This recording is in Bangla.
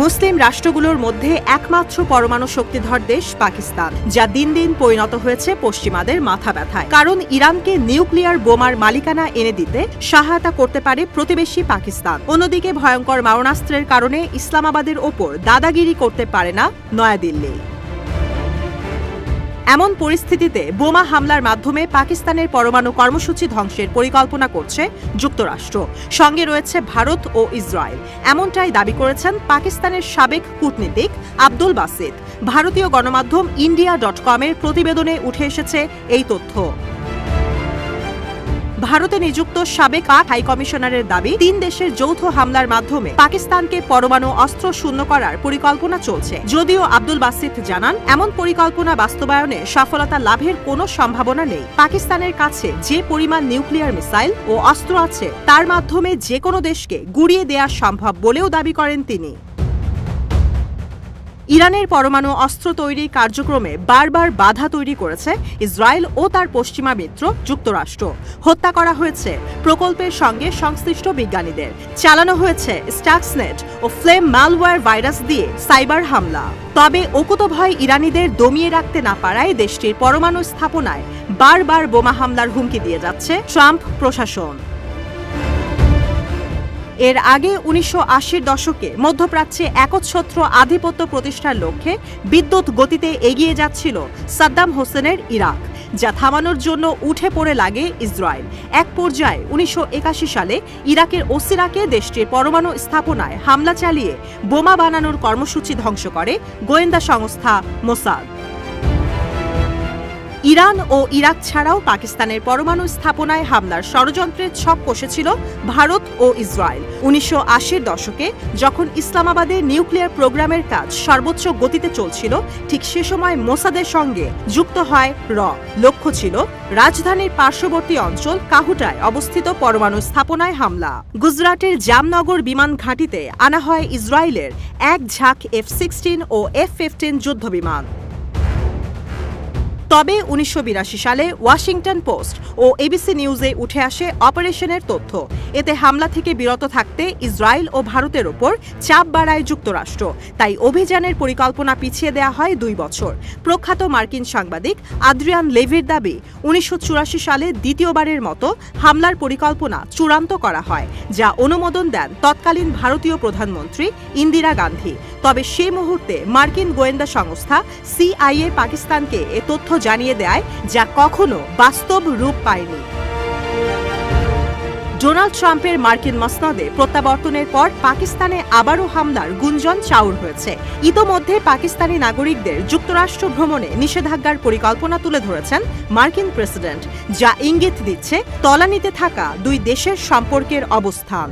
মুসলিম রাষ্ট্রগুলোর মধ্যে একমাত্র পরমাণু শক্তিধর দেশ পাকিস্তান, যা দিন দিন পরিণত হয়েছে পশ্চিমাদের মাথা ব্যথায়। কারণ ইরানকে নিউক্লিয়ার বোমার মালিকানা এনে দিতে সহায়তা করতে পারে প্রতিবেশী পাকিস্তান। অন্যদিকে ভয়ঙ্কর মারণাস্ত্রের কারণে ইসলামাবাদের ওপর দাদাগিরি করতে পারে না নয়াদিল্লি। এমন পরিস্থিতিতে বোমা হামলার মাধ্যমে পাকিস্তানের পরমাণু কর্মসূচি ধ্বংসের পরিকল্পনা করছে যুক্তরাষ্ট্র। সঙ্গে রয়েছে ভারত ও ইসরায়েল। এমনটাই দাবি করেছেন পাকিস্তানের সাবেক কূটনীতিক আব্দুল বাসিত। ভারতীয় গণমাধ্যম ইন্ডিয়া.com-এর প্রতিবেদনে উঠে এসেছে এই তথ্য। ভারতে নিযুক্ত সাবেক হাইকমিশনারের দাবি, 3 দেশের যৌথ হামলার মাধ্যমে পাকিস্তানকে পরমাণু অস্ত্র শূন্য করার পরিকল্পনা চলছে। যদিও আব্দুল বাসিত জানান, এমন পরিকল্পনা বাস্তবায়নে সফলতা লাভের কোনো সম্ভাবনা নেই। পাকিস্তানের কাছে যে পরিমাণ নিউক্লিয়ার মিসাইল ও অস্ত্র আছে, তার মাধ্যমে যে কোনো দেশকে গুড়িয়ে দেওয়া সম্ভব বলেও দাবি করেন তিনি। ইরানের পরমাণু অস্ত্র তৈরি কার্যক্রমে বারবার বাধা তৈরি করেছে ইসরায়েল ও তার পশ্চিমা মিত্র যুক্তরাষ্ট্র। হত্যা করা হয়েছে প্রকল্পের সঙ্গে সংশ্লিষ্ট বিজ্ঞানীদের। চালানো হয়েছে স্টাক্সনেট ও ফ্লেম ম্যালওয়্যার ভাইরাস দিয়ে সাইবার হামলা। তবে অকুতোভয় ইরানিদের দমিয়ে রাখতে না পারায় দেশটির পরমাণু স্থাপনায় বারবার বোমা হামলার হুমকি দিয়ে যাচ্ছে ট্রাম্প প্রশাসন। এর আগে 1980-র দশকে মধ্যপ্রাচ্যে একচ্ছত্র আধিপত্য প্রতিষ্ঠার লক্ষ্যে বিদ্যুৎ গতিতে এগিয়ে যাচ্ছিল সাদ্দাম হোসেনের ইরাক, যা থামানোর জন্য উঠে পড়ে লাগে ইসরায়েল। এক পর্যায়ে 1981 সালে ইরাকের ওসিরাকে দেশটির পরমাণু স্থাপনায় হামলা চালিয়ে বোমা বানানোর কর্মসূচি ধ্বংস করে গোয়েন্দা সংস্থা মোসাদ। ইরান ও ইরাক ছাড়াও পাকিস্তানের পরমাণু স্থাপনায় হামলার ষড়যন্ত্রের ছক কষেছিল ভারত ও ইসরায়েল। 1980-র দশকে যখন ইসলামাবাদে নিউক্লিয়ার প্রোগ্রামের কাজ সর্বোচ্চ গতিতে চলছিল, ঠিক সে সময় মোসাদের সঙ্গে যুক্ত হয় লক্ষ্য ছিল রাজধানীর পার্শ্ববর্তী অঞ্চল কাহুটায় অবস্থিত পরমাণু স্থাপনায় হামলা। গুজরাটের জামনগর বিমান ঘাঁটিতে আনা হয় ইসরায়েলের এক ঝাঁক F-16 ও F-15 যুদ্ধবিমান। তবে 1982 সালে ওয়াশিংটন পোস্ট ও এবিসি নিউজে উঠে আসে অপারেশনের তথ্য। এতে হামলা থেকে বিরত থাকতে ইসরায়েল ও ভারতের ওপর চাপ বাড়ায় যুক্তরাষ্ট্র। তাই অভিযানের পরিকল্পনা পিছিয়ে দেওয়া হয় 2 বছর। প্রখ্যাত মার্কিন সাংবাদিক আদ্রিয়ান লেভির দাবি, 1984 সালে দ্বিতীয়বারের মতো হামলার পরিকল্পনা চূড়ান্ত করা হয়, যা অনুমোদন দেন তৎকালীন ভারতীয় প্রধানমন্ত্রী ইন্দিরা গান্ধী। তবে সে মুহূর্তে মার্কিন গোয়েন্দা সংস্থা CIA পাকিস্তানকে এ তথ্য জানিয়ে দেয়, যা কখনো বাস্তব রূপ পায়নি। ডোনাল্ড ট্রাম্পের মার্কিন মসনদে প্রত্যাবর্তনের পর পাকিস্তানে আবারও হামলার গুঞ্জন চাউর হয়েছে। ইতোমধ্যে পাকিস্তানি নাগরিকদের যুক্তরাষ্ট্র ভ্রমণে নিষেধাজ্ঞার পরিকল্পনা তুলে ধরেছেন মার্কিন প্রেসিডেন্ট, যা ইঙ্গিত দিচ্ছে তলানিতে থাকা 2 দেশের সম্পর্কের অবস্থান।